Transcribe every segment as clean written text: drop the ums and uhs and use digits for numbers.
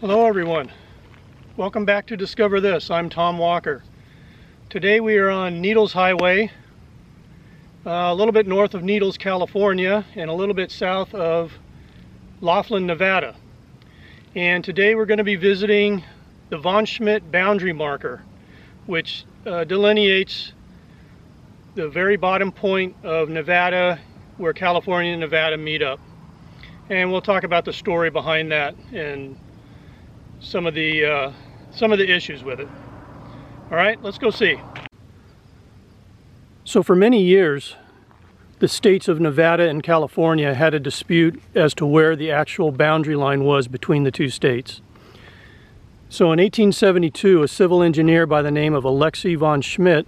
Hello everyone, welcome back to Discover This. I'm Tom Walker. Today we are on Needles Highway, a little bit north of Needles, California, and a little bit south of Laughlin, Nevada. And today we're going to be visiting the Von Schmidt boundary marker, which delineates the very bottom point of Nevada where California and Nevada meet up. And we'll talk about the story behind that and some of the issues with it. All right, let's go see. So for many years, the states of Nevada and California had a dispute as to where the actual boundary line was between the two states. So in 1872, a civil engineer by the name of Alexxy Von Schmidt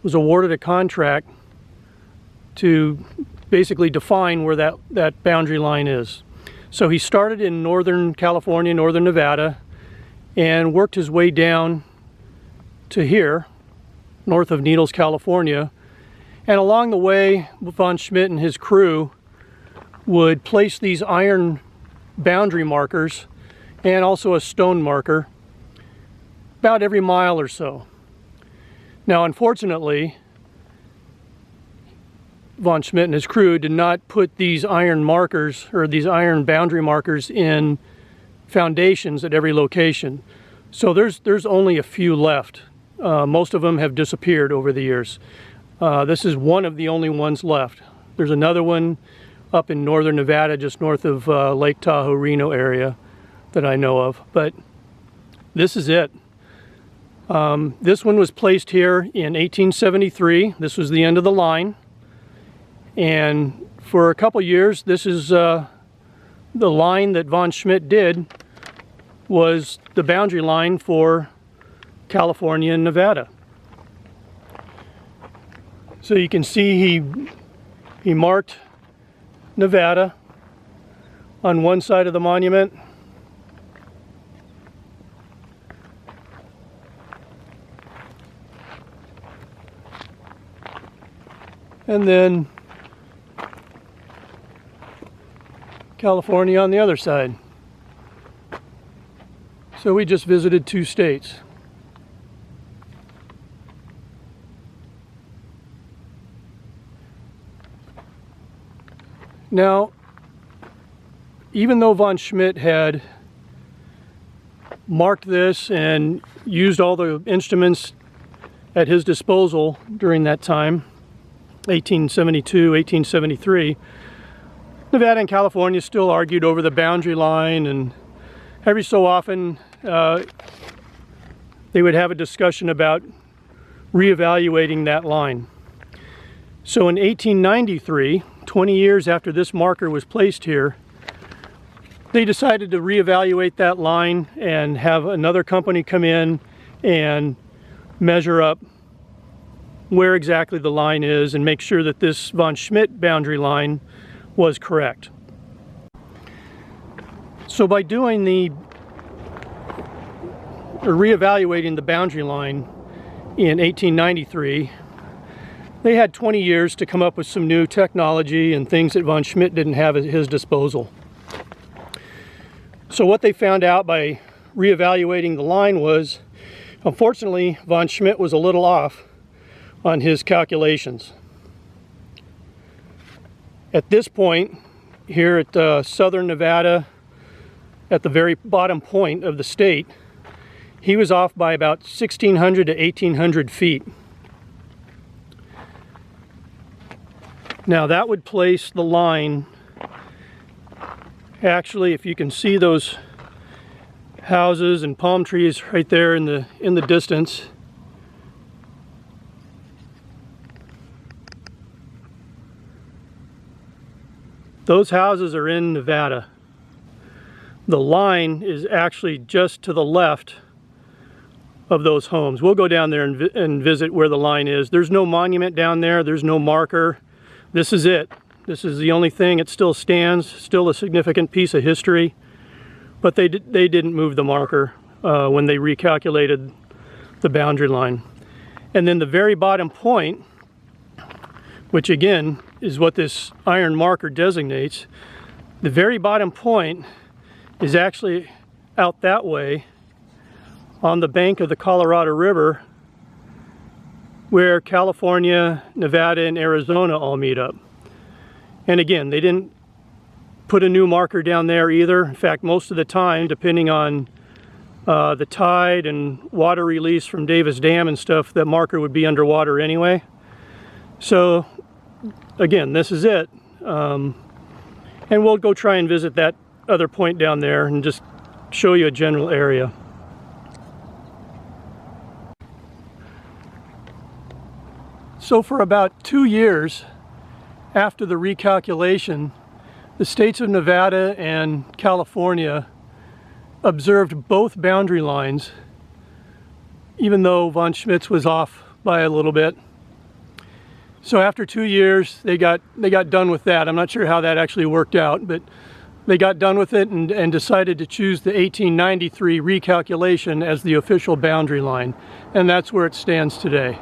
was awarded a contract to basically define where that boundary line is. So he started in northern California, northern Nevada, and worked his way down to here, north of Needles, California. And along the way, Von Schmidt and his crew would place these iron boundary markers and also a stone marker about every mile or so. Now, unfortunately, Von Schmidt and his crew did not put these iron markers, or these iron boundary markers, in foundations at every location. So there's only a few left. Most of them have disappeared over the years. This is one of the only ones left. There's another one up in northern Nevada, just north of Lake Tahoe, Reno area that I know of, but this is it. This one was placed here in 1873. This was the end of the line. And for a couple years, this is the line that Von Schmidt did was the boundary line for California and Nevada. So you can see he marked Nevada on one side of the monument. And then California on the other side. So we just visited two states. Now, even though Von Schmidt had marked this and used all the instruments at his disposal during that time, 1872, 1873, Nevada and California still argued over the boundary line, and every so often they would have a discussion about reevaluating that line. So in 1893, 20 years after this marker was placed here, they decided to reevaluate that line and have another company come in and measure up where exactly the line is and make sure that this Von Schmidt boundary line was correct. So by doing reevaluating the boundary line in 1893, they had 20 years to come up with some new technology and things that Von Schmidt didn't have at his disposal. So what they found out by reevaluating the line was, unfortunately, Von Schmidt was a little off on his calculations. At this point, here at southern Nevada, at the very bottom point of the state, he was off by about 1,600 to 1,800 feet. Now that would place the line, actually, if you can see those houses and palm trees right there in the distance, those houses are in Nevada. The line is actually just to the left of those homes. We'll go down there and visit where the line is. There's no monument down there. There's no marker. This is it. This is the only thing. It still stands, still a significant piece of history. But they didn't move the marker when they recalculated the boundary line. And then the very bottom point, which again is what this iron marker designates, the very bottom point is actually out that way on the bank of the Colorado River, where California, Nevada, and Arizona all meet up. And again, they didn't put a new marker down there either. In fact, most of the time, depending on the tide and water release from Davis Dam and stuff, that marker would be underwater anyway. So again, this is it. And we'll go try and visit that other point down there and just show you a general area. So for about 2 years after the recalculation, the states of Nevada and California observed both boundary lines, even though Von Schmidt's was off by a little bit. So after 2 years, they got done with that. I'm not sure how that actually worked out, but they got done with it and decided to choose the 1893 recalculation as the official boundary line, and that's where it stands today.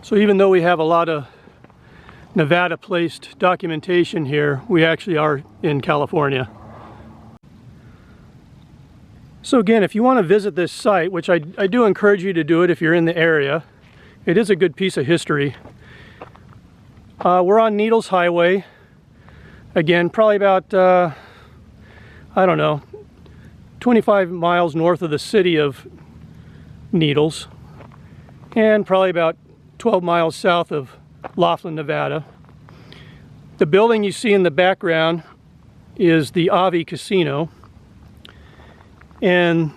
So even though we have a lot of Nevada placed documentation here, we actually are in California. So again, if you want to visit this site, which I do encourage you to do it if you're in the area, it is a good piece of history. We're on Needles Highway. Again, probably about, I don't know, 25 miles north of the city of Needles, and probably about 12 miles south of Laughlin, Nevada. The building you see in the background is the Avi Casino, and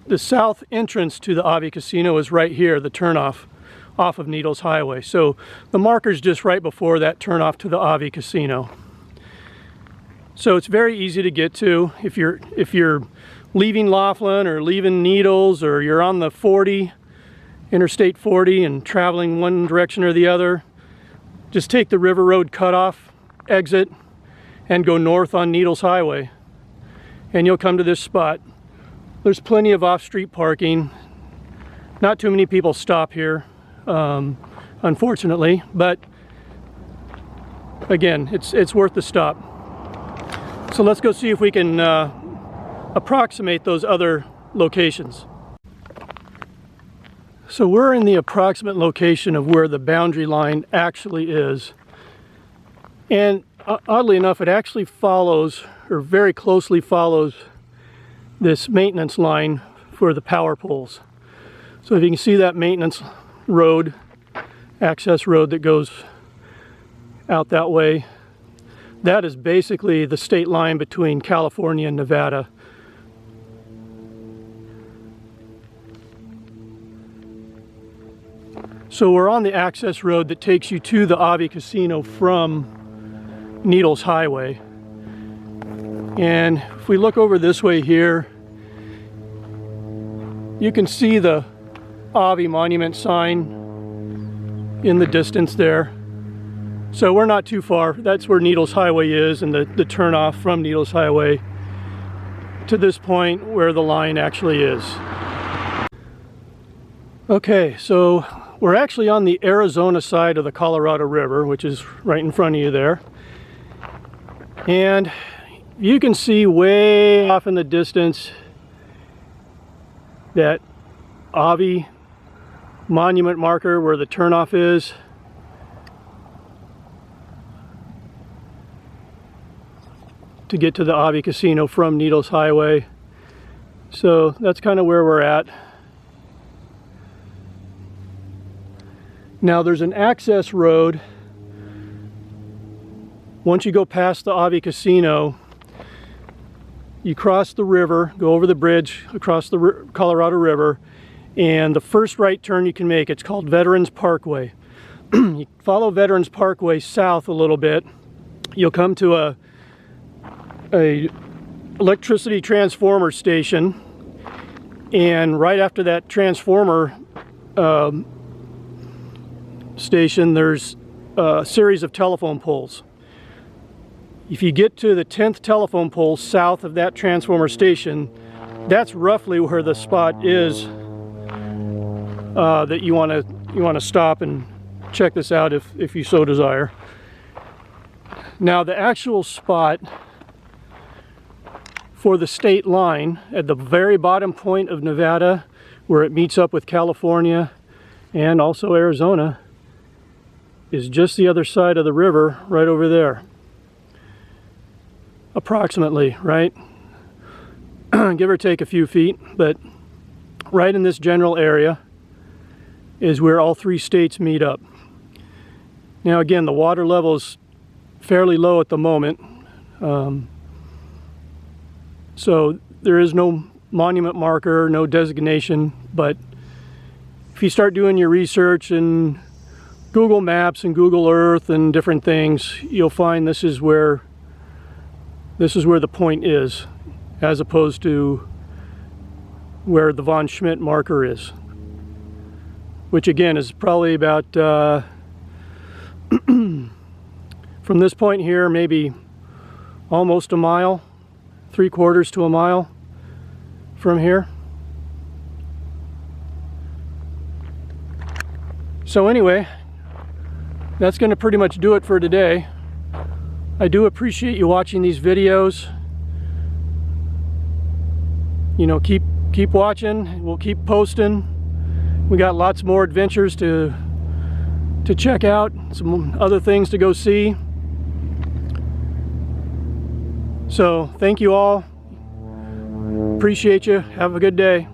the south entrance to the Avi Casino is right here, the turnoff off of Needles Highway. So the marker's just right before that turnoff to the Avi Casino. So it's very easy to get to if you're leaving Laughlin or leaving Needles, or you're on the 40, Interstate 40, and traveling one direction or the other. Just take the River Road cutoff, exit, and go north on Needles Highway, and you'll come to this spot. There's plenty of off-street parking. Not too many people stop here, unfortunately, but again, it's worth the stop. So let's go see if we can approximate those other locations. So we're in the approximate location of where the boundary line actually is. And oddly enough, it actually follows, or very closely follows, this maintenance line for the power poles. So if you can see that maintenance road, access road that goes out that way, that is basically the state line between California and Nevada. So we're on the access road that takes you to the Avi Casino from Needles Highway. And if we look over this way here, you can see the Avi Monument sign in the distance there. So we're not too far. That's where Needles Highway is, and the turnoff from Needles Highway to this point where the line actually is. Okay, so we're actually on the Arizona side of the Colorado River, which is right in front of you there. And you can see way off in the distance that Avi monument marker where the turnoff is. To get to the Avi Casino from Needles Highway. So that's kind of where we're at. Now there's an access road. Once you go past the Avi Casino, you cross the river, go over the bridge across the Colorado River, and the first right turn you can make, it's called Veterans Parkway. You follow Veterans Parkway south a little bit, you'll come to a electricity transformer station, and right after that transformer station, there's a series of telephone poles. If you get to the 10th telephone pole south of that transformer station, that's roughly where the spot is that you want to stop and check this out if you so desire. Now the actual spot for the state line at the very bottom point of Nevada, where it meets up with California and also Arizona, is just the other side of the river, right over there. Approximately, right? Give or take a few feet, but right in this general area is where all three states meet up. Now again, the water level is fairly low at the moment, so there is no monument marker, no designation, but if you start doing your research and Google Maps and Google Earth and different things, you'll find this is where the point is, as opposed to where the Von Schmidt marker is, which again is probably about from this point here, maybe almost a mile, 3/4 to a mile from here. So anyway, that's going to pretty much do it for today. I do appreciate you watching these videos. You know, keep watching. We'll keep posting. We got lots more adventures to check out, some other things to go see. So thank you all. Appreciate you. Have a good day.